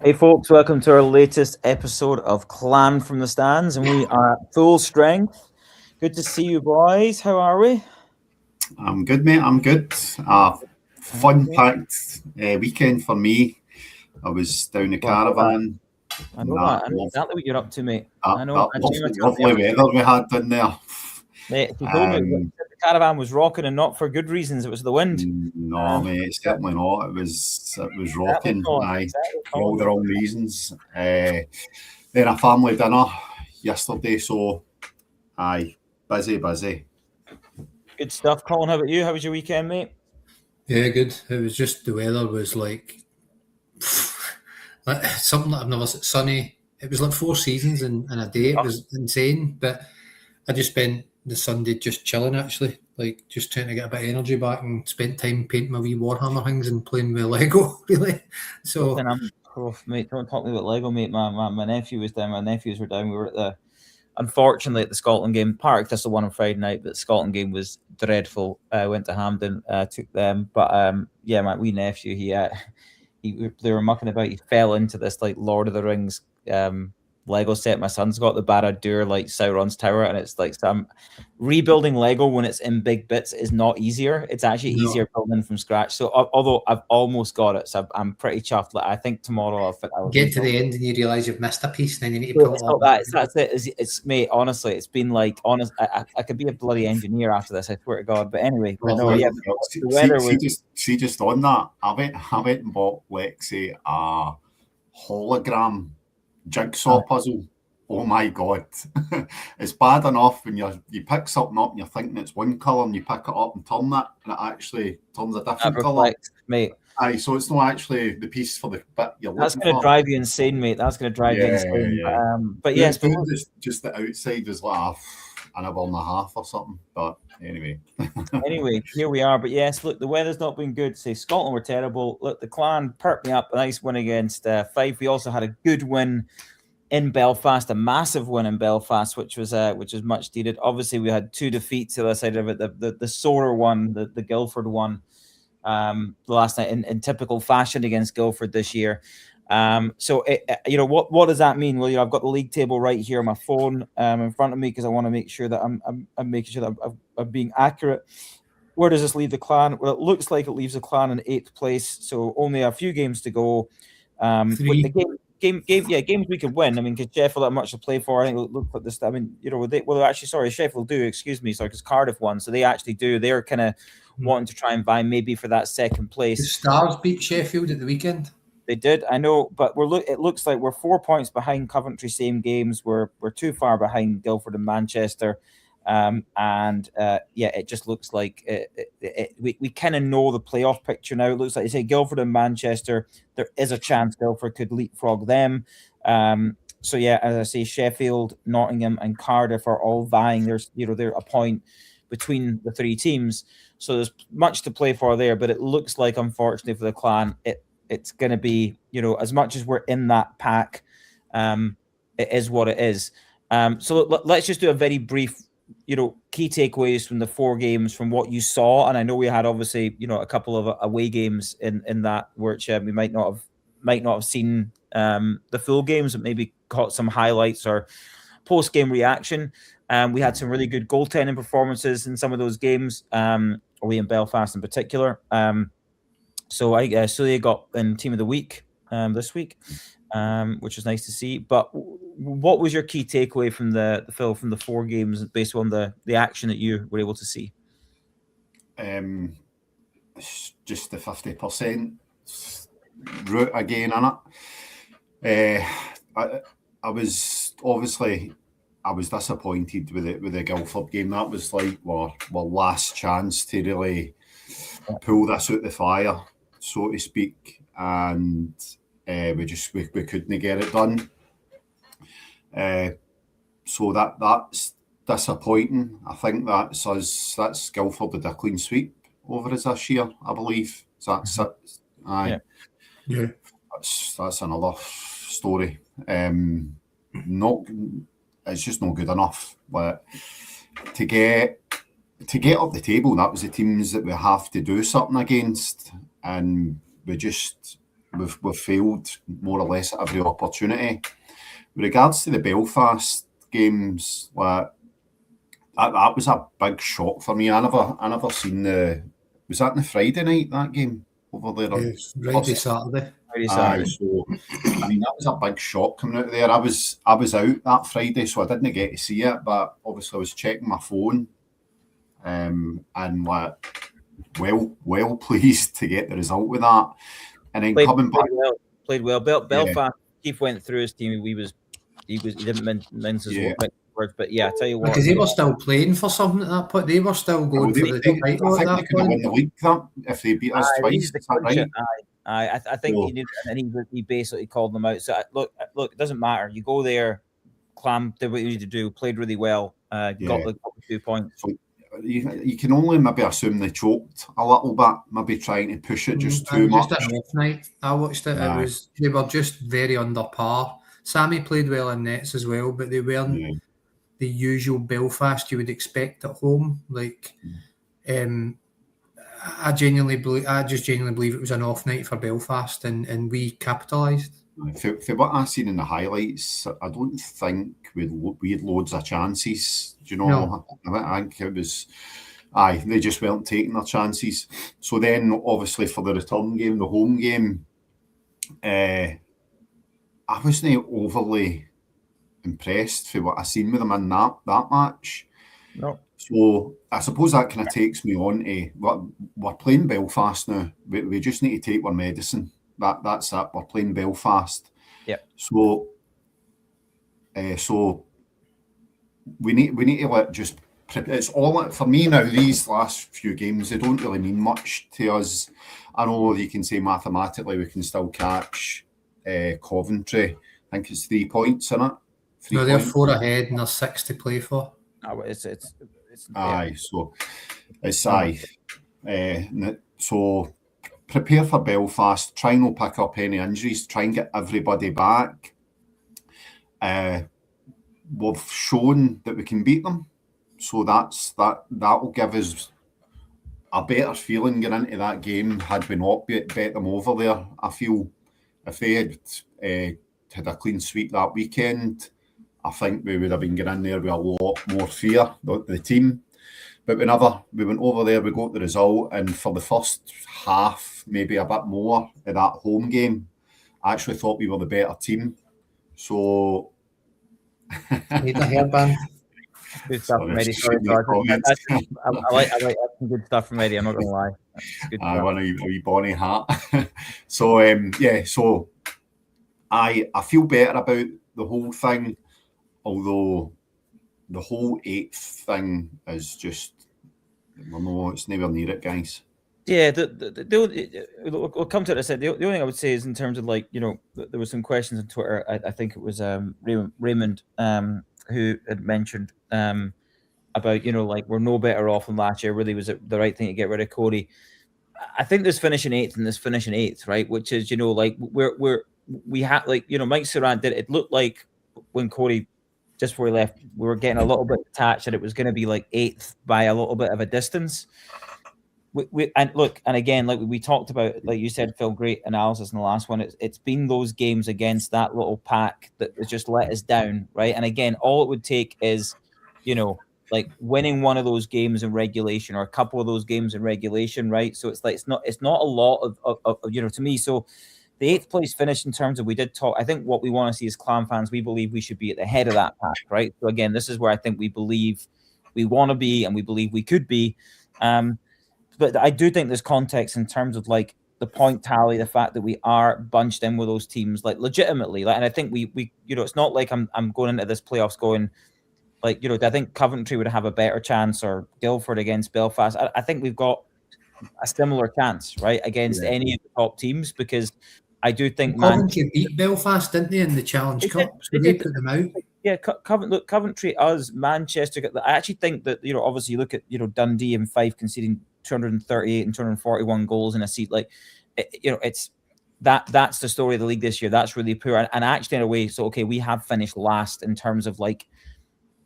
Hey folks, welcome to our latest episode of Clan from the Stands, and we are at full strength. Good to see you boys. How are we? I'm good, mate. I'm good. Okay. Fun-packed weekend for me. I was down the Well, I know that. caravan. I And know that, that. I know exactly what you're up to, mate. that, I know. that I do what's lovely happening. weather we had down there. Mate, if you told me Um, the caravan was rocking and not for good reasons, it was the wind. no, mate, certainly not. It was Exactly, rocking. Colin. Aye, Exactly, for all Colin. the wrong reasons. Then a family dinner yesterday, so aye, busy. Good stuff, Colin. How about you? How was your weekend, mate? Yeah, good. It was just the weather was like something that I've never seen. Sunny. It was like four seasons in a day. It was insane. But I just spent the Sunday just chilling, actually, like just trying to get a bit of energy back, and spent time painting my wee Warhammer things and playing with Lego. Really. So Listen, mate, don't talk to me about Lego, mate. My nephew was down. My nephews were down. We were at unfortunately at the Scotland game. Park Thistle won on Friday night, but the Scotland game was dreadful. I went to Hampden, took them, but yeah, my wee nephew, they were mucking about. He fell into this like Lord of the Rings Lego set. My son's got the Barad-dûr like Sauron's tower, and it's like some rebuilding Lego when it's in big bits is not easier. It's actually no, easier building from scratch. So although I've almost got it, so I'm pretty chuffed. Like I think tomorrow I'll get to rebuild. the end and you realise you've missed a piece, and then you need to Well, pull it it's all not back. that. That's it. It's mate. Honestly, it's been like honest. I could be a bloody engineer after this. I swear to God. But anyway, but no, Lovely. yeah. The weather was. See, just on that, I went and bought Lexi a hologram jigsaw puzzle. Oh my god, it's bad enough when you pick something up and you're thinking it's one colour and you pick it up and turn it and it actually turns a That different colour. reflects, mate. Aye, so it's not actually the piece for the bit you're That's looking going to for. drive you insane, mate. That's going to drive you Yeah, insane. yeah. But yes, but Doing just the outside was like an hour and a half or something. But anyway, anyway, here we are. But yes, look, the weather's not been good. Say Scotland were terrible. Look, the Clan perked me up. A nice win against Fife. We also had a good win in Belfast, a massive win in Belfast, which was much needed. Obviously, we had two defeats to the other side of it. The Sorer one, the Guildford one, last night in typical fashion against Guildford this year. So what does that mean? Well, I've got the league table right here on my phone in front of me because I want to make sure that I'm making sure that I'm being accurate. Where does this leave the Clan? Well, it looks like it leaves the Clan in 8th place, so only a few games to go. With the 3. games we could win. I mean, because Sheffield had much to play for. I think it looked like this. I mean, actually, sorry, Sheffield do. Excuse me, sorry, because Cardiff won, so they actually do. They're kind of wanting to try and vie maybe for that second The place. Stars beat Sheffield at the weekend. They did, I know, but it looks like we're 4 points behind Coventry. Same games. We're too far behind Guildford and Manchester. Yeah, it just looks like we kind of know the playoff picture now. It looks like you say Guildford and Manchester, there is a chance Guildford could leapfrog them. So yeah, as I say, Sheffield, Nottingham, and Cardiff are all vying. They're a point between the three teams, so there's much to play for there. But it looks like, unfortunately for the Clan, it's going to be, as much as we're in that pack, it is what it is. So let's just do a very brief key takeaways from the 4 games from what you saw. And I know we had obviously a couple of away games in that which we might not have seen the full games, but maybe caught some highlights or post game reaction. We had some really good goaltending performances in some of those games, away in Belfast in particular. So Celia got in Team of the Week this week, which was nice to see. But what was your key takeaway from the Phil, from the 4 games based on the action that you were able to see? it's just the 50% route again in it. I was disappointed with the Guildford game. That was like our last chance to really pull this out the fire, so to speak, and we couldn't get it done. So that's disappointing. I think that's Guildford did a clean sweep over us this year, I believe. So that's it. Aye. Yeah. That's another story. Not, it's just not good enough. But to get up the table, that was the teams that we have to do something against, and we just we've failed more or less at every opportunity. With regards to the Belfast games, like that was a big shock for me. I never seen was that on the Friday night, that game over there? Yeah, Friday, Saturday. Aye, so I mean that was a big shock coming out of there. I was out that Friday, so I didn't get to see it, but obviously I was checking my phone, and like well pleased to get the result with that. And then coming back, played well. Belfast, Keith went through his team. He didn't mince his words, but yeah, I tell you what, because they were still playing for something at that point. They were still going for the title. I think they could have won the league if they beat us twice. Is that right? I think he did, and he basically called them out. So look, it doesn't matter. You go there, Clam did what you need to do, played really well, got the 2 points. So you can only maybe assume they choked a little bit, maybe trying to push it just too much. Just an off night. I watched it. It was they were just very under par. Sammy played well in nets as well, but they weren't the usual Belfast you would expect at home. Like, I just genuinely believe it was an off night for Belfast, and we capitalised. For what I've seen in the highlights, I don't think we had loads of chances. Do you know? No. I think it was, they just weren't taking their chances. So then, obviously, for the return game, the home game, I wasn't overly impressed for what I seen with them in that match. No. So I suppose that kind of takes me on to we're playing Belfast now. We just need to take our medicine. That's it. We're playing Belfast. Yep. So we need to just. It's all for me now. These last few games, they don't really mean much to us. I know you can say mathematically we can still catch Coventry. I think it's 3 points in it. No, they're 4 ahead and there's 6 to play for. So it's so prepare for Belfast. Try and not pick up any injuries. Try and get everybody back. We've shown that we can beat them, so that will give us a better feeling going into that game. Had we not bet them over there, I feel if they had a clean sweep that weekend, I think we would have been getting in there with a lot more fear, the team. But we went over there, we got the result, and for the first half, maybe a bit more of that home game, I actually thought we were the better team. So need a hairband. Good stuff from Eddie. I like some good stuff from Eddie, I'm not gonna lie. I want a wee Bonnie hat. So so I feel better about the whole thing, although the whole 8th thing is just, no, it's nowhere near it, guys. Yeah, we'll come to it. I said the only thing I would say is in terms of there were some questions on Twitter. I think it was Raymond who had mentioned about we're no better off than last year. Really, was it the right thing to get rid of Cody? I think this finishing 8th and this finishing 8th, right? Which is we had Mike Serrant did. It looked like when Cody just before he left, we were getting a little bit attached that it was going to be 8th by a little bit of a distance. And again, like we talked about, like you said, Phil, great analysis in the last one. It's been those games against that little pack that has just let us down, right? And again, all it would take is, winning one of those games in regulation or a couple of those games in regulation, right? So it's not a lot of to me. So the 8th place finish in terms of we did talk. I think what we want to see as Clan fans, we believe we should be at the head of that pack, right? So again, this is where I think we believe we want to be and we believe we could be. But I do think there's context in terms of the point tally, the fact that we are bunched in with those teams legitimately. And I think we it's not like I'm going into this playoffs going I think Coventry would have a better chance or Guildford against Belfast. I think we've got a similar chance, right, against any of the top teams because I do think Coventry beat Belfast, didn't they, in the Challenge Cup? So they put them out. Yeah, Coventry, us, Manchester. I actually think that obviously you look at Dundee and Fife conceding 238 and 241 goals in a seat. It's that's the story of the league this year. That's really poor. And actually, in a way, so okay, we have finished last in terms of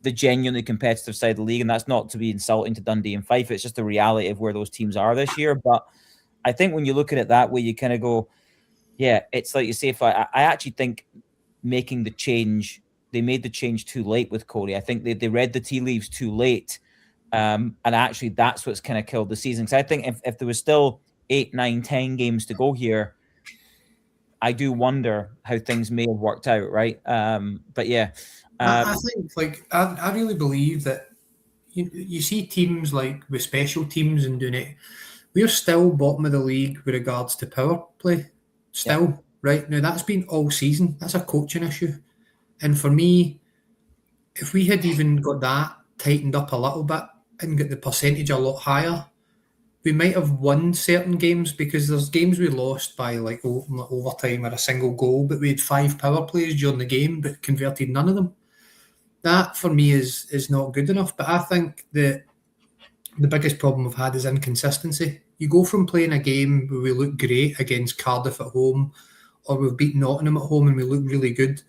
the genuinely competitive side of the league, and that's not to be insulting to Dundee and Fife. It's just the reality of where those teams are this year. But I think when you look at it that way, you kind of go, Yeah, it's like you say. If I actually think making the change, they made the change too late with Cody. I think they read the tea leaves too late, and actually that's what's kind of killed the season. Because I think if there was still 8, 9, 10 games to go here, I do wonder how things may have worked out, right? But yeah, I think, like, I really believe that you see teams like with special teams and doing it, we're still bottom of the league with regards to power play. Still, right now that's been all season. That's a coaching issue, and for me, if we had even got that tightened up a little bit and got the percentage a lot higher, we might have won certain games, because there's games we lost by like overtime or a single goal, but we had 5 power plays during the game but converted none of them. That for me is not good enough. But I think that the biggest problem we've had is inconsistency. You go from playing a game where we look great against Cardiff at home, or we've beaten Nottingham at home and we look really good,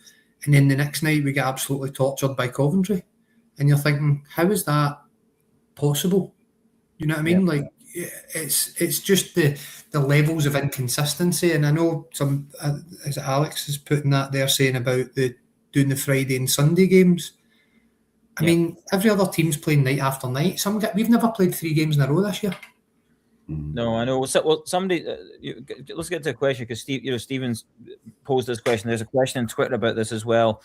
and then the next night we get absolutely tortured by Coventry, and you're thinking, how is that possible? You know what I mean? Like, it's just the levels of inconsistency. And I know some, as Alex is putting that there, saying about doing the Friday and Sunday games. I mean, every other team's playing night after night. We've never played 3 games in a row this year. No, I know. So, well, somebody, let's get to a question, because Stephen's posed this question. There's a question on Twitter about this as well.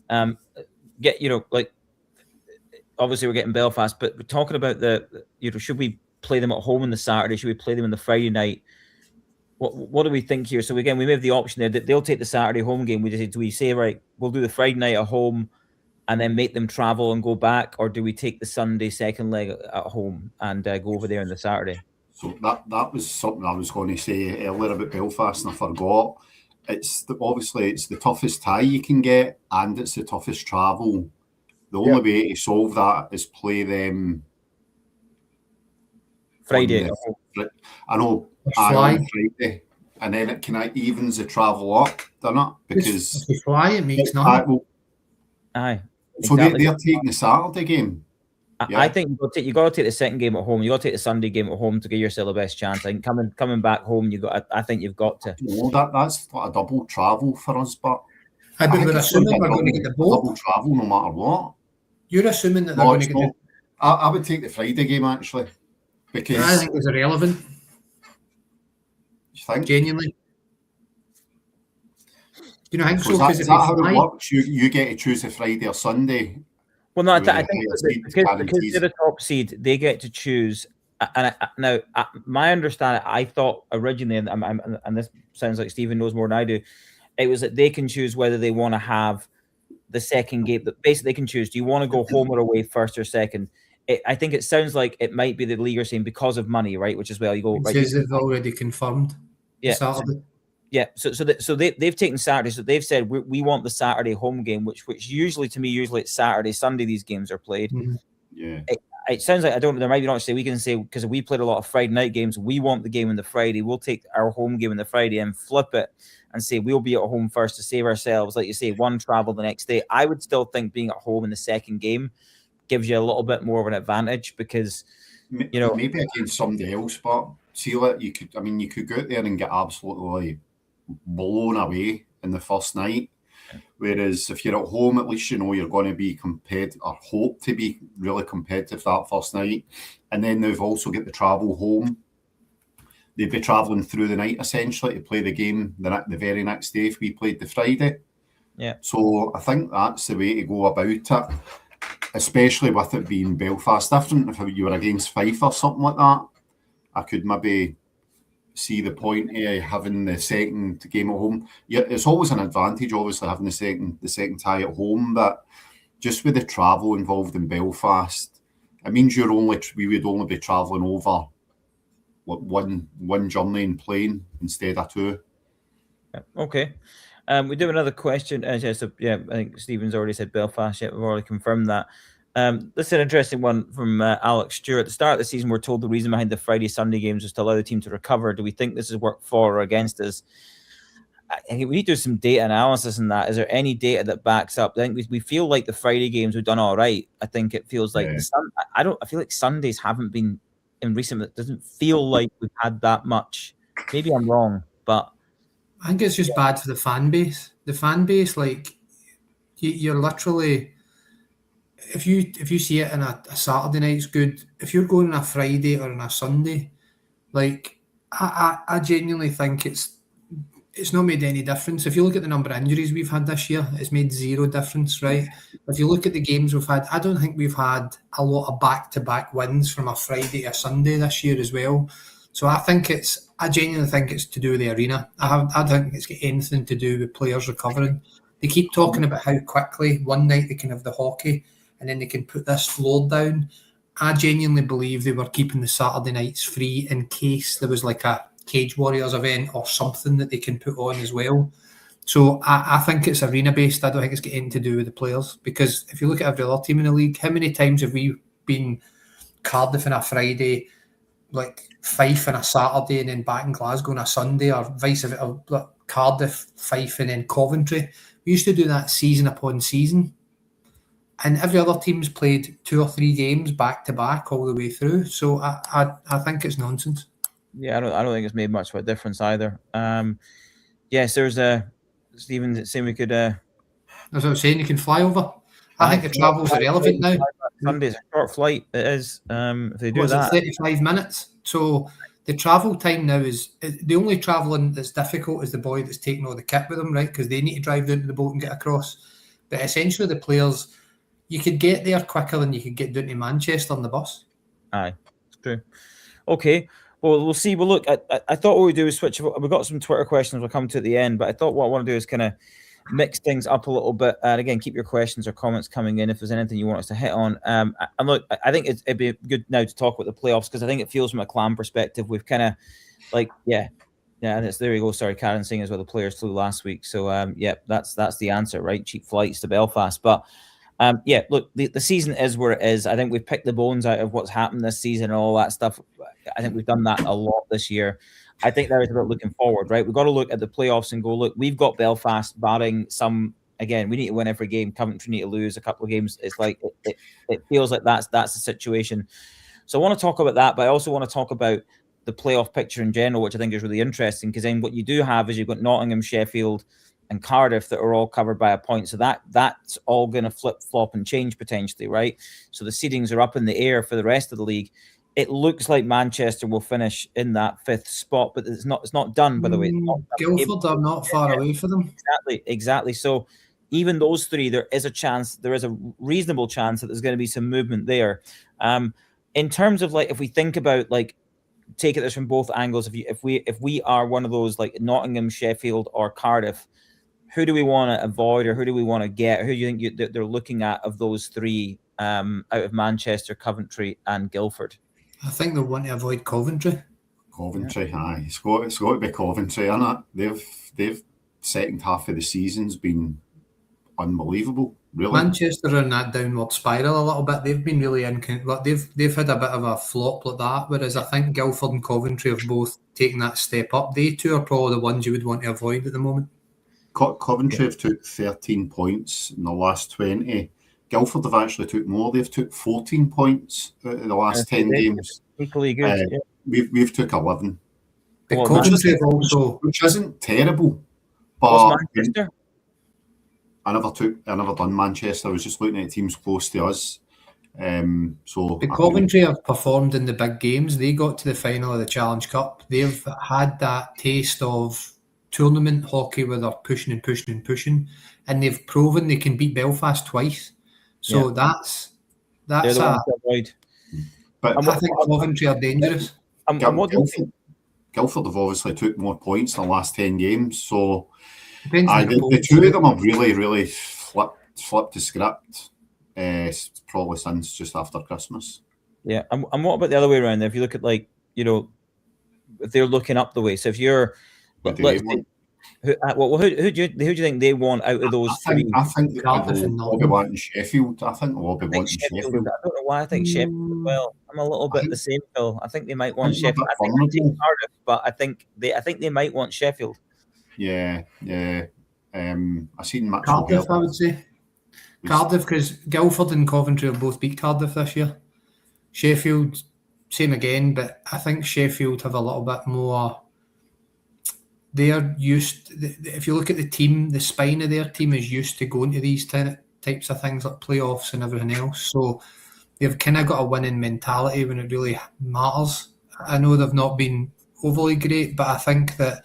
Like, obviously we're getting Belfast, but we're talking about should we play them at home on the Saturday? Should we play them on the Friday night? What do we think here? So again, we may have the option there that they'll take the Saturday home game. Do we say, right, we'll do the Friday night at home and then make them travel and go back, or do we take the Sunday second leg at home and go over there on the Saturday? So that was something I was going to say earlier about Belfast, and I forgot. Obviously it's the toughest tie you can get, and it's the toughest travel. The only way to solve that is play them Friday. I know, on Friday, and then it kind of evens the travel up, doesn't it? Because if we fly, it makes nothing. Aye. So exactly. They're taking the Saturday game. I think you got to take the second game at home. You got to take the Sunday game at home to give yourself the best chance. I think coming back home, I think you've got to. No, that's like a double travel for us, but we're assuming we're going to get the boat. Double travel, no matter what. You're assuming that they're going to get. I would take the Friday game actually, because I think it's irrelevant. You think? Genuinely. You know, I think so. Is that how it works? You get to choose a Friday or Sunday. Well, no, I think because they're the top seed, they get to choose. And now, my understanding, I thought originally, and this sounds like Stephen knows more than I do, it was that they can choose whether they want to have the second game. That basically they can choose: do you want to go home or away, first or second? I think it sounds like it might be the league are saying because of money, right? Which is where you go. Right, says they've already confirmed. Yeah. Saturday. Yeah, so they've taken Saturday. So they've said we want the Saturday home game, which usually it's Saturday, Sunday. These games are played. Mm-hmm. Yeah, it sounds like there might be not say we can say, because we played a lot of Friday night games. We want the game on the Friday. We'll take our home game on the Friday and flip it and say we'll be at home first to save ourselves. Like you say, one travel the next day. I would still think being at home in the second game gives you a little bit more of an advantage, because maybe against somebody else, but see, like you could go out there and get absolutely blown away in the first night, whereas if you're at home, at least you know you're going to be competitive, or hope to be really competitive that first night. And then they've also got the travel home. They'd be travelling through the night essentially to play the game the very next day if we played the Friday. Yeah. So I think that's the way to go about it, especially with it being Belfast. Different if you were against Fife or something like that, I could maybe see the point of having the second game at home. Yeah, it's always an advantage, obviously, having the second tie at home, but just with the travel involved in Belfast, it means we would only be travelling over one journey in plane instead of 2. Okay. We do another question. I think Stephen's already said Belfast. Yeah, we've already confirmed that. This is an interesting one from Alex Stewart. At the start of the season, we're told the reason behind the Friday Sunday games was to allow the team to recover. Do we think this has worked for or against us? I think we need to do some data analysis in that. Is there any data that backs up? I think we feel like the Friday games we've done all right. I think it feels like I feel like Sundays haven't been in recent. It doesn't feel like we've had that much. Maybe I'm wrong, but I think it's just bad for the fan base. The fan base, like, you're literally, if you see it on a Saturday night, it's good. If you're going on a Friday or on a Sunday, like, I genuinely think it's not made any difference. If you look at the number of injuries we've had this year, it's made zero difference, right? If you look at the games we've had, I don't think we've had a lot of back-to-back wins from a Friday to a Sunday this year as well. So I genuinely think it's to do with the arena. I don't think it's got anything to do with players recovering. They keep talking about how quickly one night they can have the hockey and then they can put this load down. I genuinely believe they were keeping the Saturday nights free in case there was like a Cage Warriors event or something that they can put on as well. So I think it's arena based. I don't think it's got anything to do with the players, because if you look at every other team in the league, how many times have we been Cardiff on a Friday, like Fife on a Saturday, and then back in Glasgow on a Sunday, or vice versa, or Cardiff, Fife, and then Coventry? We used to do that season upon season, and every other team's played 2 or 3 games back to back all the way through. So I think it's nonsense. Yeah, I don't think it's made much of a difference either. Yes, there's Stephen saying we could. As I was saying, you can fly over. I think the travel's irrelevant now. Sunday's a short flight. It is. If they do Was that, 35 minutes. So the travel time now is the only travelling that's difficult is the boy that's taking all the kit with them, right? Because they need to drive down to the boat and get across. But essentially, the players, you could get there quicker than you could get down to Manchester on the bus. Aye, it's true. Okay. Well, we'll see. Well, look, I thought what we do is switch. We've got some Twitter questions we'll come to at the end, but I thought what I want to do is kind of mix things up a little bit. And again, keep your questions or comments coming in if there's anything you want us to hit on. And look, I think it'd be good now to talk about the playoffs, because I think it feels from a Clan perspective, we've kind of like, yeah, and it's there you go. Sorry, Karen saying as well, the players flew last week. So, that's the answer, right? Cheap flights to Belfast. But look, the season is where it is. I think we've picked the bones out of what's happened this season and all that stuff. I think we've done that a lot this year. I think that is about looking forward, right? We've got to look at the playoffs and go, look, we've got Belfast barring some, again, we need to win every game. Coventry need to lose a couple of games. It's like, it feels like that's the situation. So I want to talk about that, but I also want to talk about the playoff picture in general, which I think is really interesting, because then what you do have is you've got Nottingham, Sheffield, and Cardiff that are all covered by a point. So that's all going to flip-flop and change potentially, right? So the seedings are up in the air for the rest of the league. It looks like Manchester will finish in that 5th spot, but it's not done, by the way. Guildford are not far away for them. Exactly. So even those 3, there is a reasonable chance that there's going to be some movement there. In terms of, like, if we think about, like, take this from both angles, if we are one of those, like Nottingham, Sheffield, or Cardiff, who do we want to avoid, or who do we want to get? Who do you think they're looking at of those 3 out of Manchester, Coventry, and Guildford? I think they'll want to avoid Coventry. Aye. It's got to be Coventry, isn't it? They've second half of the season's been unbelievable, really. Manchester are in that downward spiral a little bit. They've been really they've had a bit of a flop like that, whereas I think Guildford and Coventry have both taken that step up. They 2 are probably the ones you would want to avoid at the moment. Coventry have took 13 points in the last 20. Guildford have actually took more. They've took 14 points in the last 10 games. Equally good. We've took 11. But Coventry have also, which isn't terrible. But Manchester? I never done Manchester. I was just looking at teams close to us. But Coventry have performed in the big games. They got to the final of the Challenge Cup. They've had that taste of tournament hockey where they're pushing and pushing and pushing, and they've proven they can beat Belfast twice. So that's a avoid. But I think Coventry are dangerous. Guildford have obviously took more points in the last 10 games, so the 2 of them have really flipped the script probably since just after Christmas. Yeah, and what about the other way around? If you look at, like, you know, if they're looking up the way, so if you're who do you think they want out of those 3? I think they'll be wanting Sheffield. I think they'll be wanting Sheffield. I don't know why I think Sheffield as well. I'm a little bit the same, Phil. I think they might want Sheffield. I think they take Cardiff, but I think they might want Sheffield. Yeah. I seen Cardiff, I would say. Cardiff, because Guildford and Coventry have both beat Cardiff this year. Sheffield, same again, but I think Sheffield have a little bit more. they're used. If you look at the team, the spine of their team is used to going to these types of things like playoffs and everything else. So they've kind of got a winning mentality when it really matters. I know they've not been overly great, but I think that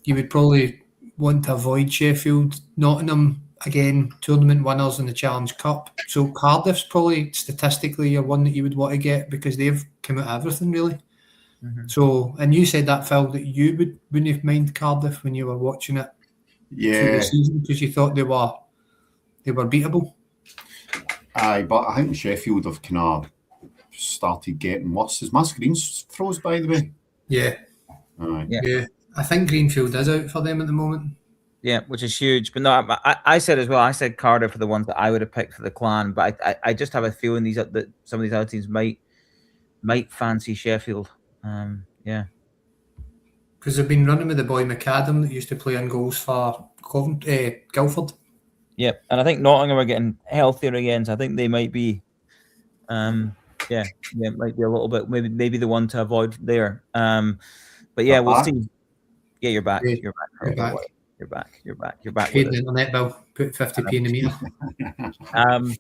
you would probably want to avoid Sheffield, Nottingham, again, tournament winners in the Challenge Cup. So Cardiff's probably statistically your one that you would want to get because they've come out of everything really. Mm-hmm. So, and you said that, Phil, that you wouldn't have mind Cardiff when you were watching it through the season because you thought they were beatable. Aye, but I think Sheffield have kind of started getting worse. Is my screen froze, by the way? Yeah. Aye. Yeah. I think Greenfield is out for them at the moment. Yeah, which is huge. But no, I said as well. I said Cardiff for the ones that I would have picked for the Clan. But I just have a feeling that some of these other teams might fancy Sheffield. Yeah, because they've been running with the boy McAdam that used to play in goals for Guildford. Yeah, and I think Nottingham are getting healthier again. So I think they might be, might be a little bit maybe the one to avoid there. But yeah, we'll see. Yeah, you're back. Yeah, you're back. You're back. Paid the internet bill, put 50p in the meter.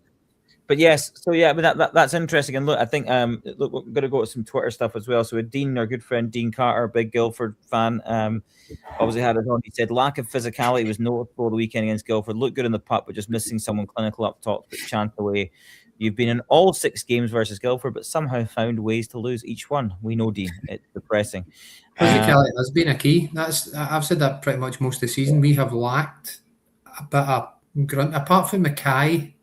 But yes, so yeah, but that's interesting. And look, I think look, we're going to go to some Twitter stuff as well. So with Dean, our good friend Dean Carter, big Guildford fan, obviously had it on. He said lack of physicality was noticeable the weekend against Guildford. Looked good in the puck, but just missing someone clinical up top. But chance away. You've been in all 6 games versus Guildford, but somehow found ways to lose each one. We know, Dean. It's depressing. Physicality has been a key. I've said that pretty much most of the season. We have lacked a bit of grunt. Apart from Mackay,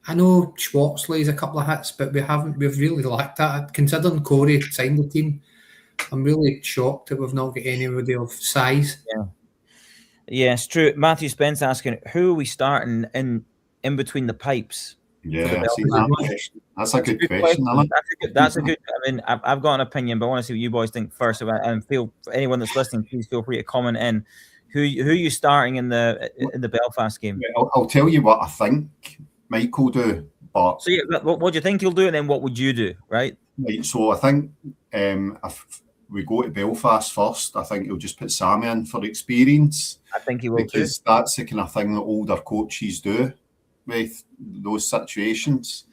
I know Schwartzley's a couple of hits, but we've really lacked that. Considering Corey signed the team, I'm really shocked that we've not got anybody of size. Yeah, it's true. Matthew Spence asking, who are we starting in between the pipes? Yeah, that's a good question. That's a good. I mean, I've got an opinion, but I want to see what you boys think first. And feel for anyone that's listening, please feel free to comment in. Who are you starting in the Belfast game? I'll tell you what I think Mike will do. But so yeah, what do you think he'll do, and then what would you do, right? Right. So I think if we go to Belfast first, I think he'll just put Sammy in for experience. I think he will because that's the kind of thing that older coaches do with those situations.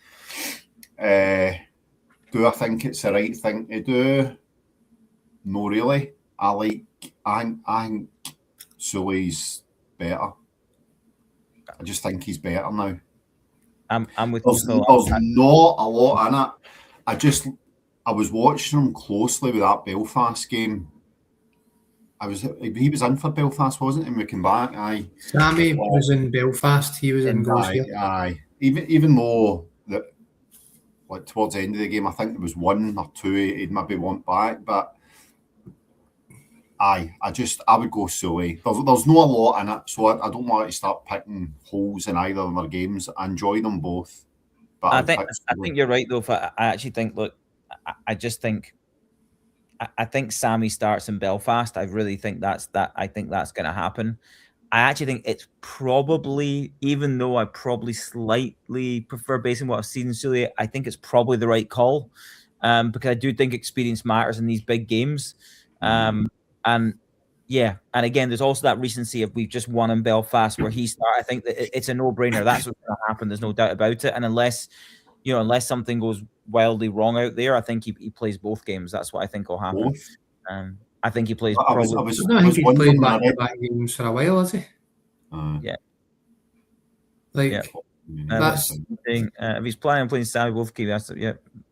Do I think it's the right thing to do? No, really. I think Sully's better. I just think he's better now. I'm with there's not a lot in it. I was watching him closely with that Belfast game. He was in for Belfast, wasn't he? When we came back, aye. Sammy was in Belfast. He was in goals here. Aye. Even though that, like towards the end of the game, I think there was 1 or 2 he'd maybe want back, but I would go Sully. There's not a lot in it, so I don't want to start picking holes in either of their games. I enjoy them both. But I think you're right though. I actually think, look, I think Sammy starts in Belfast. I really think that's going to happen. I actually think it's probably, even though I probably slightly prefer based on what I've seen in Sully, I think it's probably the right call, because I do think experience matters in these big games. And again, there's also that recency of we've just won in Belfast where he started. I think that it's a no-brainer. That's what's going to happen. There's no doubt about it. And unless something goes wildly wrong out there, I think he plays both games. That's what I think will happen. I think he plays. I think he's played back-to-back games for a while, has he? Yeah. That's if he's playing Sammy both games.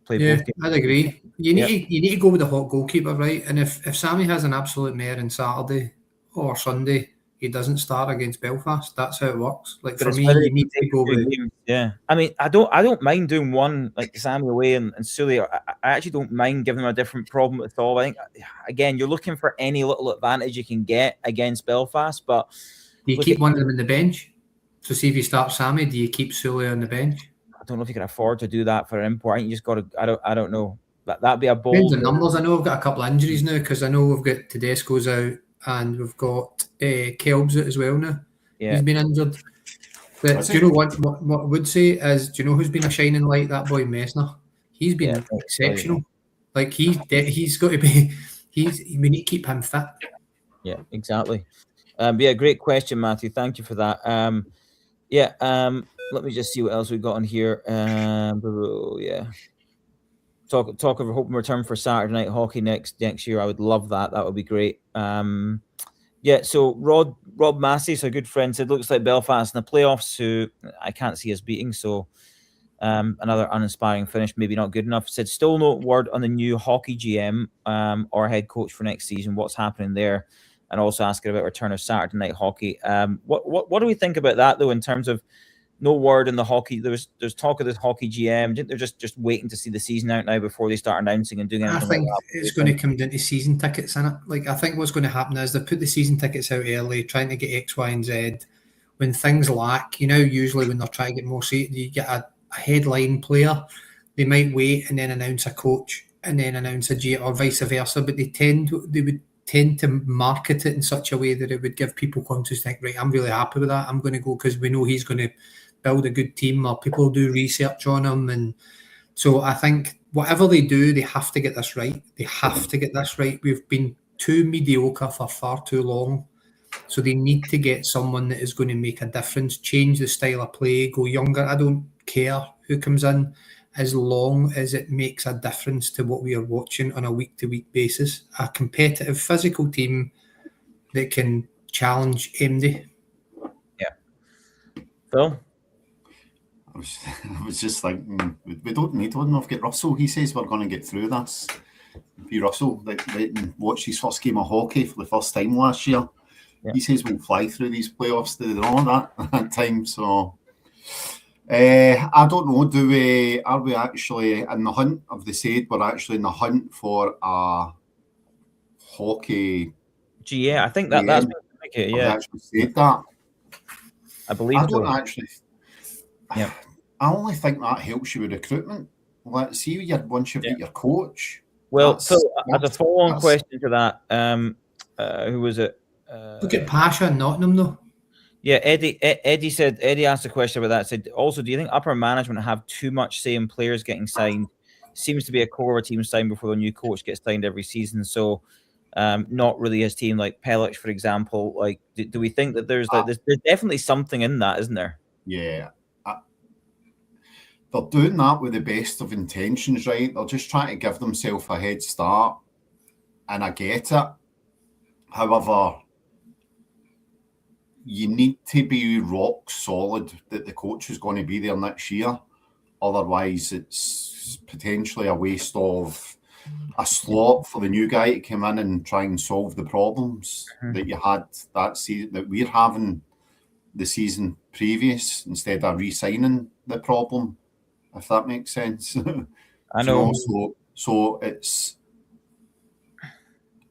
Play both games. I'd agree. You need to go with the hot goalkeeper, right? And if Sammy has an absolute mare on Saturday or Sunday, he doesn't start against Belfast. That's how it works. Like, for me, you need to go with. Yeah, I mean, I don't mind doing one like Sammy away and Sully. I actually don't mind giving them a different problem at all. I think, again, you're looking for any little advantage you can get against Belfast, but do you keep one of them in the bench? So see if you start Sammy, do you keep Sully on the bench? I don't know if you can afford to do that for import. I think you just got to. I don't know. That'd be a bold. Depends on numbers. I know we've got a couple of injuries now because I know we've got Tedesco's out. And we've got Kelb's out as well now. Yeah. He's been injured. But do you know what I would say is, do you know who's been a shining light? That boy Messner. He's been exceptional. Like he's got to be. We need to keep him fit. Yeah, exactly. Yeah, great question, Matthew. Thank you for that. Let me just see what else we've got on here. Yeah. Talk of hoping return for Saturday night hockey next year. I would love that. That would be great. Yeah, so Rob Massey, so a good friend, said looks like Belfast in the playoffs, who I can't see us beating, so another uninspiring finish, maybe not good enough. Said still no word on the new hockey GM or head coach for next season. What's happening there? And also asking about return of Saturday night hockey. What do we think about that though, in terms of no word in the hockey? There's talk of this hockey GM. They're just waiting to see the season out now before they start announcing and doing anything. I think it's going to come down to season tickets, innit? Like, I think what's going to happen is they put the season tickets out early, trying to get X, Y, and Z. When things lack, usually when they're trying to get more seats, you get a headline player. They might wait and then announce a coach and then announce a GM or vice versa, but they would tend to market it in such a way that it would give people confidence to think, right, I'm really happy with that. I'm going to go because we know he's going to build a good team, or people do research on him. And so I think whatever they do, they have to get this right. They have to get this right. We've been too mediocre for far too long. So they need to get someone that is going to make a difference, change the style of play, go younger. I don't care who comes in, as long as it makes a difference to what we are watching on a week-to-week basis. A competitive, physical team that can challenge MD. Yeah. Phil? I was just thinking, we don't need one. We've got Russell. He says we're going to get through this. Be Russell, watch his first game of hockey for the first time last year. Yeah. He says we'll fly through these playoffs. They don't know that time. So I don't know. Are we actually in the hunt? Have they said we're actually in the hunt for a hockey? Yeah, I think that's it. Yeah, have they actually said that? I believe. I don't actually. Yeah. I only think that helps you with recruitment. Let's see once you've got your coach. Well, so as a follow-on question to that, who was it? Look at Pasha and Nottingham, though. Yeah, Eddie asked a question about that. Said also, do you think upper management have too much say in players getting signed? Seems to be a core of a team signed before the new coach gets signed every season. So, not really his team, like Pelic, for example. Like, do we think that there's definitely something in that, isn't there? Yeah. They're doing that with the best of intentions, right? They're just trying to give themselves a head start, and I get it. However, you need to be rock solid that the coach is going to be there next year. Otherwise, it's potentially a waste of a slot for the new guy to come in and try and solve the problems that you had that season, that we're having the season previous, instead of re-signing the problem. If that makes sense. I know. So it's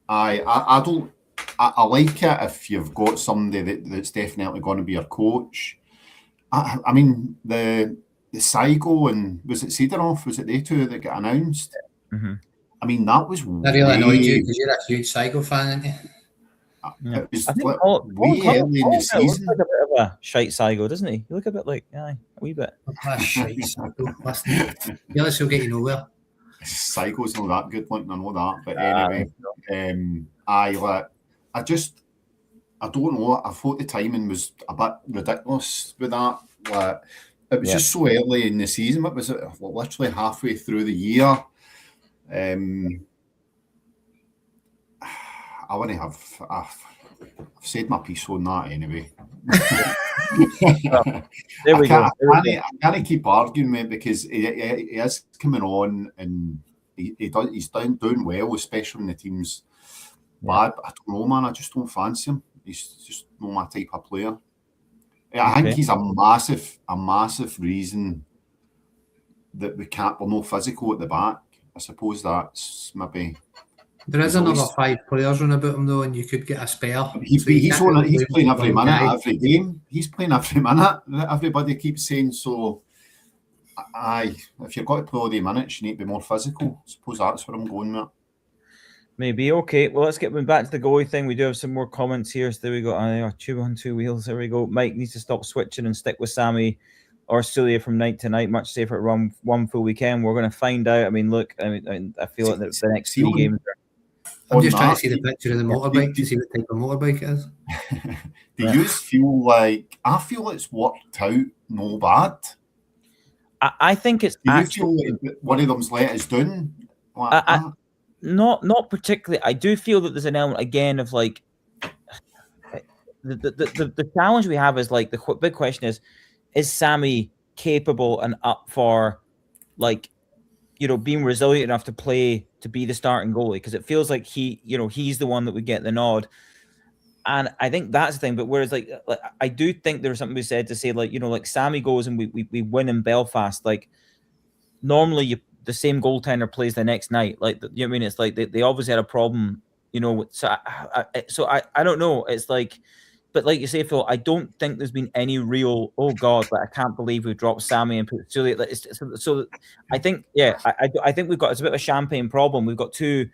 I don't. I like it if you've got somebody that's definitely going to be your coach. I mean the Saigo and was it Sidorov? Was it they two that got announced? Mm-hmm. I mean that was. That really annoyed you because you're a huge Saigo fan, aren't you? Yeah. It was I think way early in the season. Looks like a bit of a shite Saigo, doesn't he? You look a bit like a wee bit. Shite Saigo. Listen, he'll get you nowhere. Saigo's not that good, like I know that. But anyway, I don't know. I thought the timing was a bit ridiculous with that. Like, it was just so early in the season. What was it? Literally halfway through the year. I want to have. I've said my piece on that anyway. There we go. I can't keep arguing with it because he is coming on and he's doing well, especially when the team's bad. But I don't know, man. I just don't fancy him. He's just not my type of player. I think he's a massive reason that we're no physical at the back. I suppose that's maybe. There is another 5 players on about him though, and you could get a spare. He's playing every minute, every game. He's playing every minute. Everybody keeps saying so. If you've got to play all the minutes, you need to be more physical. I suppose that's where I'm going with. Maybe. Okay, well, let's get back to the goalie thing. We do have some more comments here. So there we go. Two on two wheels. There we go. Mike needs to stop switching and stick with Sammy or Sulia from night to night. Much safer to run one full weekend. We're going to find out. I mean, look, I feel like the next 3 games I'm just trying to see the picture of the motorbike to see what type of motorbike it is. Do you feel like, I feel it's worked out no bad? I think it's Do you actually feel like one of them's let us down? Not particularly. I do feel that there's an element again of like the challenge we have is like the big question is Sammy capable and up for like being resilient enough to play to be the starting goalie, because it feels like he's the one that would get the nod. And I think that's the thing. But whereas like I do think there's something we said to say like like Sammy goes and we win in Belfast, like normally the same goaltender plays the next night. Like you know what I mean? It's like they obviously had a problem, So I don't know. It's like, but like you say, Phil, I don't think there's been any real. Oh God, like I can't believe we dropped Sammy and put Sully. So I think I think we've got it's a bit of a champagne problem. We've got two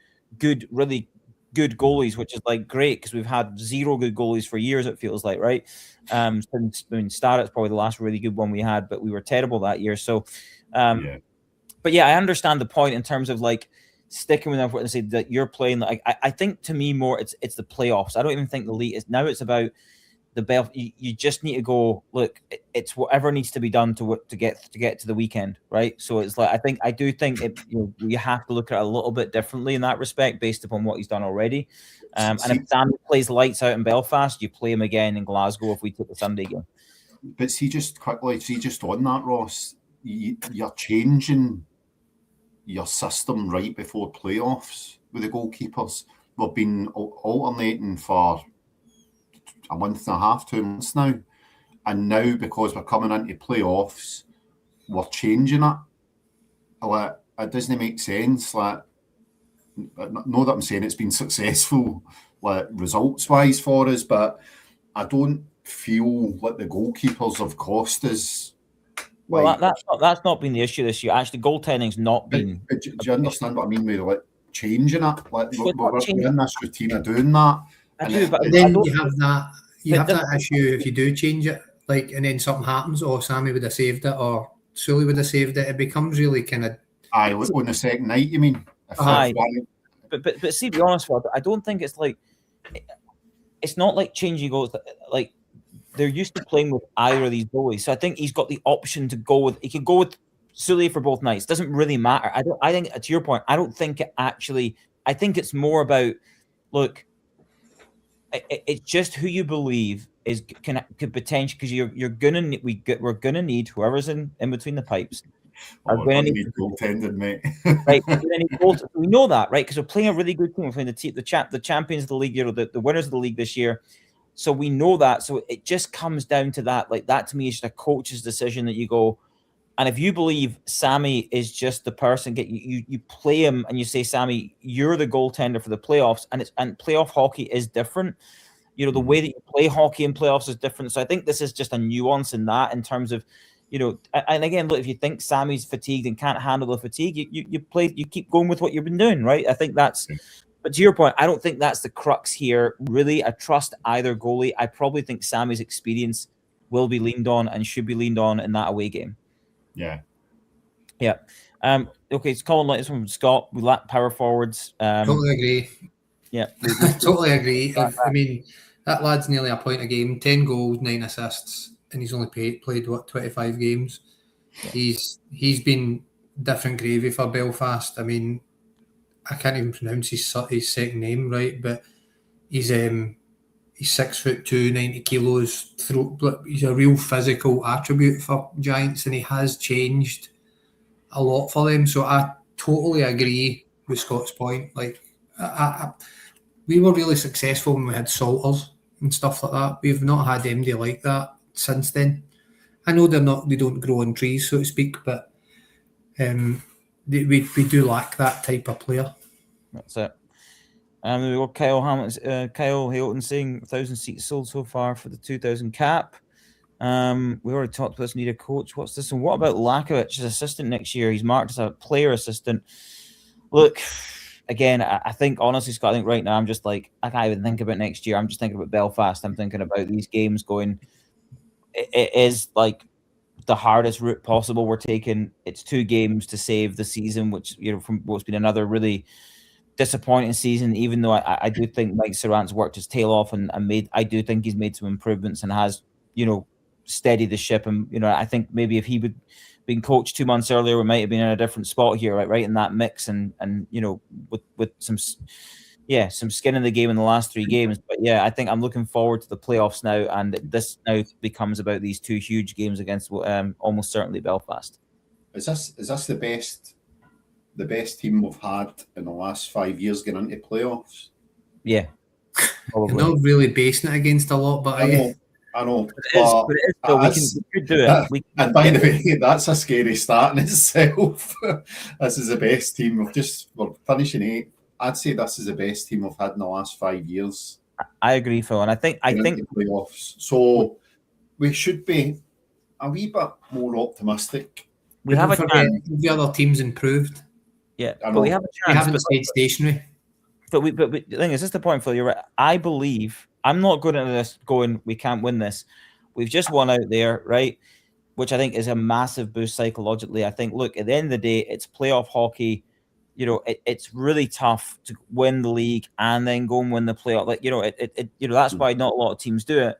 really good goalies, which is like great because we've had zero good goalies for years. It feels like, right? Since Starrett's probably the last really good one we had, but we were terrible that year. So, Yeah. But yeah, I understand the point in terms of like sticking with them and say that you're playing. Like I think to me more it's the playoffs. I don't even think the league is now. It's about the belt. You just need to go. Look, it's whatever needs to be done to get to the weekend, right? So it's like I do think you have to look at it a little bit differently in that respect based upon what he's done already. And if Sam plays lights out in Belfast, you play him again in Glasgow if we take the Sunday game. But just on that, Ross, you're changing your system right before playoffs with the goalkeepers. We've been alternating for a month and a half, 2 months now. And now, because we're coming into playoffs, we're changing it. Like, it doesn't make sense. Like, not that I'm saying it's been successful, like results-wise for us, but I don't feel like the goalkeepers have cost us. Well, that's not been the issue this year. Actually, goaltending's not been. But do you understand what I mean with like changing it? Like we're in this routine of doing that. I do, but then you have that issue if you do change it, like, and then something happens, or Sammy would have saved it, or Sully would have saved it. It becomes really kind of. Aye, on the second night, you mean? Aye. But see, to be honest, Rob, I don't think it's like. It's not like changing goals. Like they're used to playing with either of these goalies, so I think he's got the option to go with. He can go with Sully for both nights. Doesn't really matter. I think to your point, I don't think it actually. I think it's more about look. It's just who you believe could potentially, because we're gonna need whoever's in between the pipes. We're going to need goaltending, mate. Right, we know that, right? Because we're playing a really good team. We're playing the champions of the league, the winners of the league this year. So we know that. So it just comes down to that. Like that to me is just a coach's decision that you go. And if you believe Sammy is just the person, you play him and you say, Sammy, you're the goaltender for the playoffs, and playoff hockey is different. The way that you play hockey in playoffs is different. So I think this is just a nuance in that, in terms of, and again, look, if you think Sammy's fatigued and can't handle the fatigue, you keep going with what you've been doing, right? I think that's. But to your point, I don't think that's the crux here. Really, I trust either goalie. I probably think Sammy's experience will be leaned on and should be leaned on in that away game. Yeah. Yeah. Okay, it's Colin Lights from Scott. We lack power forwards. Totally agree. Yeah. Totally agree. I mean, that lad's nearly a point a game, 10 goals, 9 assists, and he's only played 25 games. Yeah. He's been different gravy for Belfast. I mean, I can't even pronounce his second name right, but he's 6'2", 90 kilos. He's a real physical attribute for Giants, and he has changed a lot for them. So I totally agree with Scott's point. Like, we were really successful when we had Salters and stuff like that. We've not had anybody like that since then. I know they don't grow on trees, so to speak, but we do lack that type of player. That's it. We've got Kyle Hilton saying 1,000 seats sold so far for the 2,000 cap. We already talked about this, need a coach. What's this? And what about Lakovic's assistant next year? He's marked as a player assistant. Look, again, I think, honestly, Scott, I think right now I'm just like, I can't even think about next year. I'm just thinking about Belfast. I'm thinking about these games going, it is like the hardest route possible we're taking. It's 2 games to save the season, which, from what's been another really disappointing season, even though I do think Mike Surratt's worked his tail off and I do think he's made some improvements and has, steadied the ship. And, I think maybe if he would been coached 2 months earlier, we might have been in a different spot here, right in that mix and with some skin in the game in the last 3 games. But yeah, I think I'm looking forward to the playoffs now, and this now becomes about these 2 huge games against almost certainly Belfast. Is this the best team we've had in the last 5 years getting into playoffs? Yeah, probably. You're not really basing it against a lot, but I know. But it is, Phil. We could do it. And by the way, that's a scary start in itself. This is the best team. We're finishing 8th. I'd say this is the best team we've had in the last 5 years. I agree, Phil, and I think playoffs. So we should be a wee bit more optimistic. We have a chance. The other teams improved. Yeah, but we have a chance. We haven't stayed stationary. But the thing is, this is the point, Phil. You're right. I believe I'm not going into this going, we can't win this. We've just won out there, right? Which I think is a massive boost psychologically. I think, look, at the end of the day, it's playoff hockey. It's really tough to win the league and then go and win the playoff. That's why not a lot of teams do it.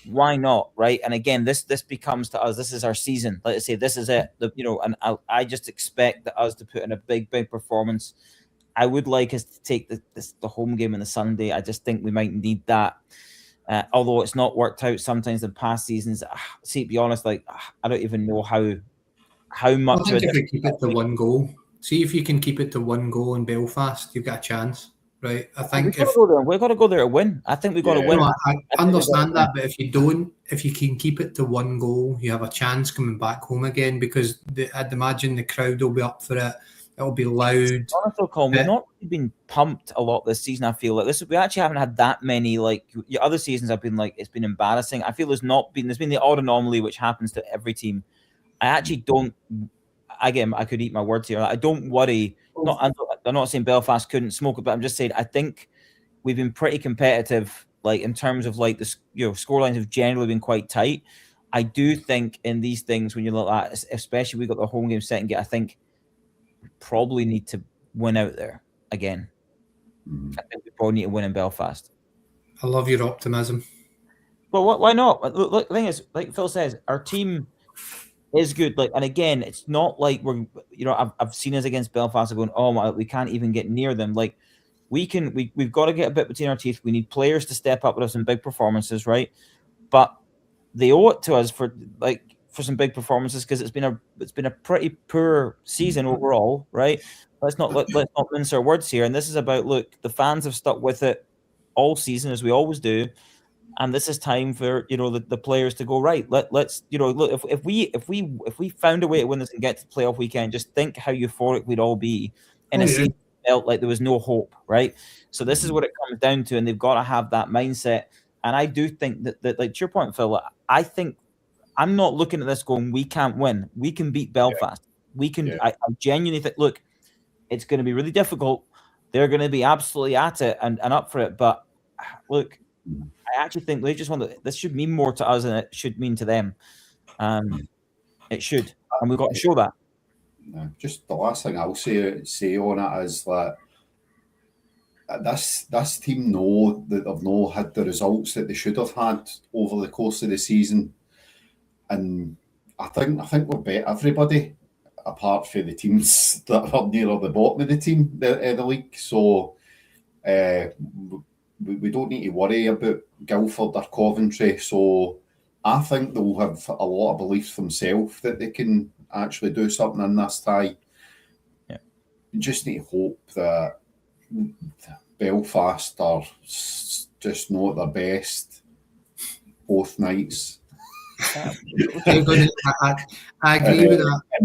Why not, right? And again, this becomes to us. This is our season. Let's say this is it. And I just expect us to put in a big performance. I would like us to take the home game on the Sunday. I just think we might need that. Although it's not worked out sometimes in past seasons. See, to be honest, I don't even know how much. I think if we keep it to 1 goal. See if you can keep it to 1 goal in Belfast, you've got a chance, right? I think we've got to go there to win. I think we've got to win. No, I understand that, but if you can keep it to 1 goal, you have a chance coming back home again, because I'd imagine the crowd will be up for it. It'll be loud. Honestly, Colin, we've not really been pumped a lot this season. I feel like we actually haven't had that many. Other seasons, I've been it's been embarrassing. I feel there's been the odd anomaly which happens to every team. I actually don't. Again, I could eat my words here. I don't worry. I'm not saying Belfast couldn't smoke it, but I'm just saying I think we've been pretty competitive, in terms of the scorelines have generally been quite tight. I do think in these things, when you look at, especially we got the home game second game, I think we probably need to win out there again. I think we probably need to win in Belfast. I love your optimism. But why not? Look, the thing is, like Phil says, our team is good. And again, it's not like we're, I've seen us against Belfast going, oh my, we can't even get near them. We've got to get a bit between our teeth. We need players to step up with us in big performances, right? But they owe it to us for some big performances, because it's been a pretty poor season overall, right? Let's not mince our words here. And this is about, look, the fans have stuck with it all season, as we always do. And this is time for the players to go, right. Let's look, if we found a way to win this and get to the playoff weekend, just think how euphoric we'd all be in a season that felt like there was no hope, right? So this is what it comes down to, and they've got to have that mindset. And I do think that to your point, Phil, I think I'm not looking at this going, we can't win. We can beat Belfast. We can. Yeah. I genuinely think, look, it's going to be really difficult. They're going to be absolutely at it and up for it. But look, I actually think they just this should mean more to us than it should mean to them. It should, and we've got to show that. Just the last thing I'll say on it is that this team know that they've not had the results that they should have had over the course of the season, and I think we've bet everybody apart from the teams that are near the bottom of the league. So we don't need to worry about Guildford or Coventry. So I think they'll have a lot of belief themselves that they can actually do something in this tie. Yeah. You just need to hope that Belfast are just not their best both nights. I agree with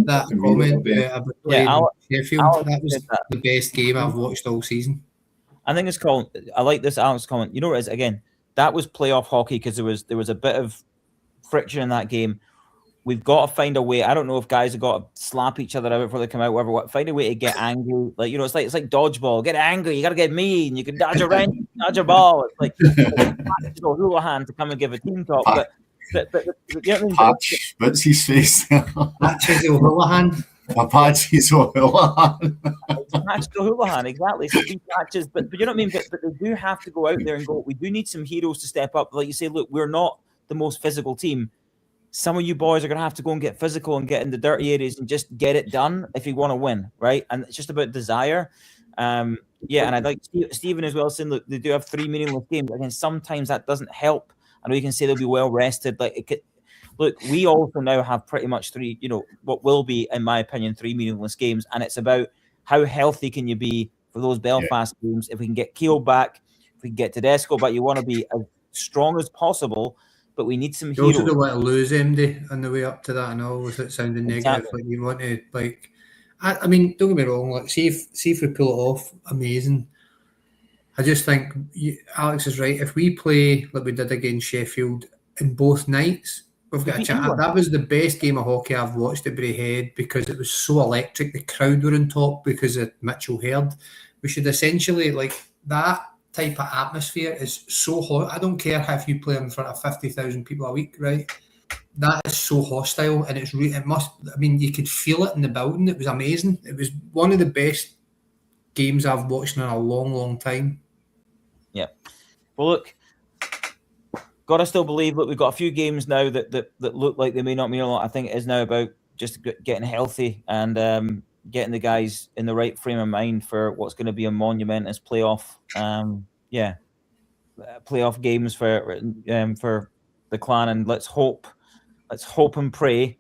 that comment about playing Sheffield. That was the best game I've watched all season. I think it's called. I like this Alex comment. You know what it is? Again, that was playoff hockey, because there was a bit of friction in that game. We've got to find a way. I don't know if guys have got to slap each other out before they come out. Whatever. Find a way to get angry. It's like dodgeball. Get angry. You got to get mean. You can dodge a wrench, dodge a ball. It's like Houlihan to come and give a team talk. But you know what I mean? What's his face? That's Houlihan. Apache's O'Houlihan. Patch to Houlihan, exactly. So be patches, but you know what I mean. But they do have to go out there and go. We do need some heroes to step up. Like you say, look, we're not the most physical team. Some of you boys are going to have to go and get physical and get in the dirty areas and just get it done if you want to win, right? And it's just about desire. Yeah, and I'd like Stephen as well saying, look, they do have 3 meaningless games. Again, sometimes that doesn't help. I know you can say they'll be well rested. Like, it could, look, we also now have pretty much 3, what will be, in my opinion, 3 meaningless games. And it's about how healthy can you be for those Belfast games. If we can get Keogh back, if we can get Tedesco back, you want to be as strong as possible. But we need some heroes. You also don't want to lose MD on the way up to that and all without sounding negative. Like, you want to, like, I mean, don't get me wrong. Like, see if we pull it off, amazing. I just think Alex is right. If we play like we did against Sheffield in both nights, we've got a chance. That was the best game of hockey I've watched at Braehead because it was so electric. The crowd were on top because of Mitchell Herd. We should essentially, like, that type of atmosphere is so hot. I don't care if you play in front of 50,000 people a week, right? That is so hostile, and it must. I mean, you could feel it in the building. It was amazing. It was one of the best games I've watched in a long, long time. Yeah. Well, look, gotta still believe. Look, we've got a few games now that look like they may not mean a lot. I think it is now about just getting healthy and getting the guys in the right frame of mind for what's going to be a monumentous playoff. Playoff games for the clan, and let's hope and pray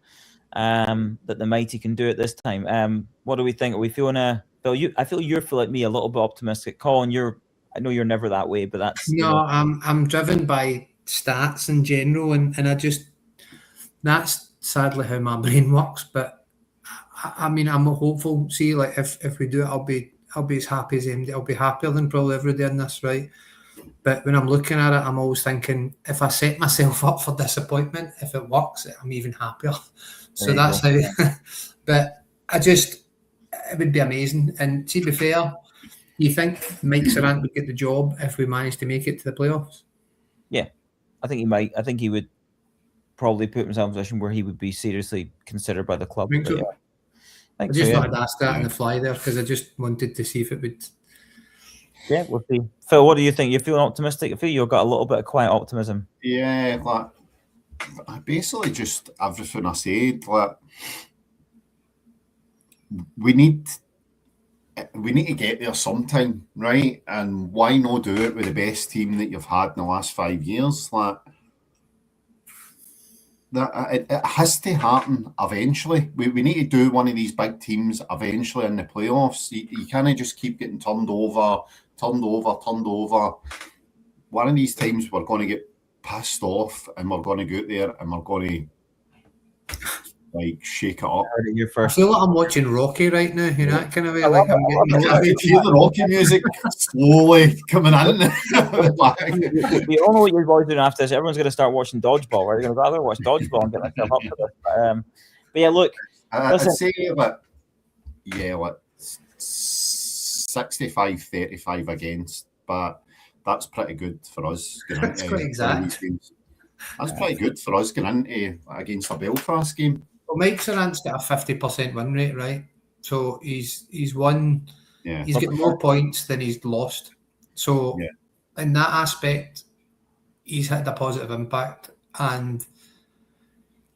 that the mighty can do it this time. What do we think? Are we feeling Phil? I feel you feel like me, a little bit optimistic. Colin, I know you're never that way, but that's I'm driven by stats in general, and that's sadly how my brain works. But I mean, I'm hopeful. See, like, if we do it, I'll be as happy as him. I'll be happier than probably every day in this, right? But when I'm looking at it, I'm always thinking, if I set myself up for disappointment, if it works, I'm even happier. So that's how. But it would be amazing. And to be fair, you think Mike Sarant would get the job if we managed to make it to the playoffs? Yeah, I think he might. I think he would probably put himself in a position where he would be seriously considered by the club. I just wanted to ask that on the fly there because I just wanted to see if it would. Yeah, we'll see. Phil, what do you think? You're feeling optimistic? I feel you've got a little bit of quiet optimism. Yeah, like, basically just everything I said. Like, we need to get there sometime, right? And why not do it with the best team that you've had in the last 5 years? Like, it has to happen eventually. We need to do one of these big teams eventually in the playoffs. You can't just keep getting turned over. One of these times we're going to get pissed off and we're going to go out there and we're going to, like, shake it up. I feel like I'm watching Rocky right now, you know, that kind of way. Like, I'm getting. I could hear the Rocky music slowly coming in. We all know what your boys doing after this. Everyone's going to start watching dodgeball. Right? They're going to rather watch dodgeball and get myself up for this. But yeah, look. I'd say that, like 65-35 against, but that's pretty good for us. That's quite exact. That's pretty good for us going into against a Belfast game. Well, Mike Sarant's got a 50% win rate, right? So he's won. Yeah. He's got more points than he's lost. So in that aspect, he's had a positive impact. And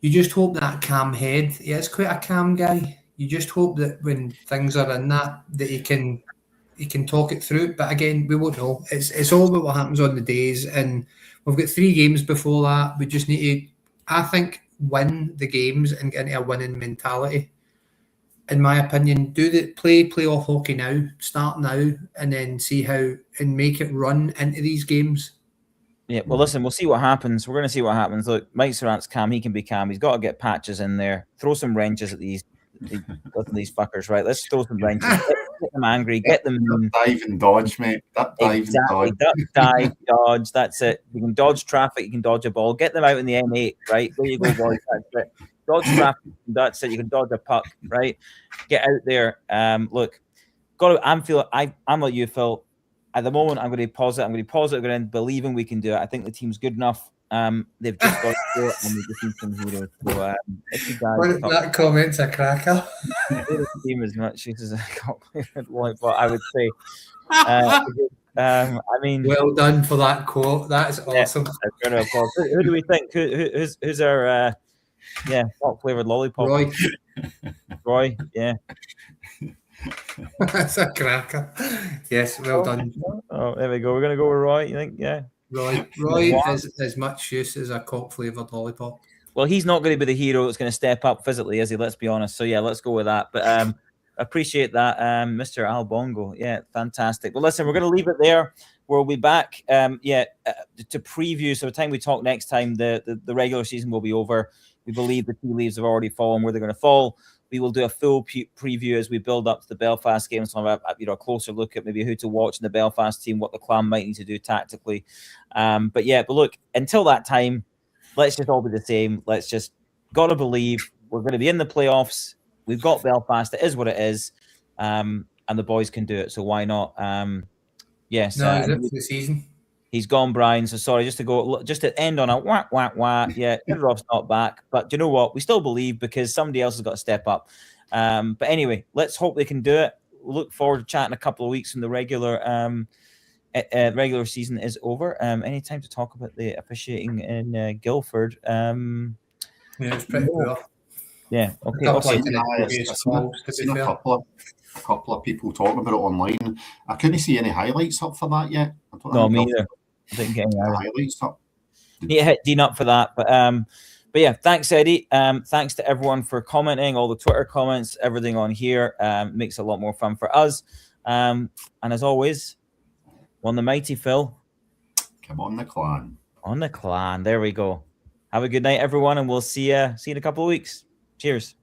you just hope that calm head. He is quite a calm guy. You just hope that when things are in that he can talk it through. But again, we won't know. It's all about what happens on the days. And we've got 3 games before that. We just need to, I think, win the games and get into a winning mentality. In my opinion, play playoff hockey now, start now, and then see how and make it run into these games. Yeah, well, listen, we'll see what happens. We're going to see what happens. Look, Mike Sarant's calm. He can be calm. He's got to get patches in there. Throw some wrenches at these fuckers, right? Let's throw some wrenches. Get them angry. Get them dive and dodge, mate. Exactly. Duck, dive, dodge. That's it. You can dodge traffic. You can dodge a ball. Get them out in the M8, right? There you go, boys. That's it. Dodge traffic. That's it. You can dodge a puck, right? Get out there. Look, I'm like you, Phil. At the moment, I'm going to be positive. I'm going to be positive. I'm going to believing we can do it. I think the team's good enough. They've just got to go and we just need some heroes. So if you guys That comment's a cracker. team as much as I can't believe it, but I would say, I mean, well done for that quote. That's awesome. Who do we think? Who's our hot flavored lollipop? Roy, yeah. That's a cracker. Yes, well done. Oh, there we go. We're gonna go with Roy. You think? Yeah. Roy is as much use as a cock flavored lollipop. Well, he's not going to be the hero that's going to step up physically, is he? Let's be honest. So yeah, let's go with that. But appreciate that, Mr. Al Bongo. Yeah, fantastic. Well, listen, we're going to leave it there. We'll be back. To preview. So the time we talk next time, the regular season will be over. We believe the tea leaves have already fallen where they're going to fall. We will do a full preview as we build up to the Belfast game. So a closer look at maybe who to watch in the Belfast team, what the Clan might need to do tactically. But look, until that time, let's just all be the same. Let's just gotta believe we're going to be in the playoffs. We've got Belfast. It is what it is, and the boys can do it. So why not? Yes. No, is it for the season? He's gone, Brian. So sorry, just to end on a wah, wah, wah. Yeah, Rob's not back. But you know what? We still believe because somebody else has got to step up. But anyway, let's hope they can do it. We'll look forward to chatting a couple of weeks when the regular season is over. Any time to talk about the officiating in Guildford? Yeah, it's pretty poor. Yeah, okay. I've seen a couple of people talking about it online. I couldn't see any highlights up for that yet. No, me either. I didn't get any highlights up. Need to hit Dean up for that. But yeah, thanks, Eddie. Thanks to everyone for commenting, all the Twitter comments, everything on here. Makes it a lot more fun for us. And as always, on the mighty Phil. Come on, the Clan. On the Clan. There we go. Have a good night, everyone, and we'll see you in a couple of weeks. Cheers.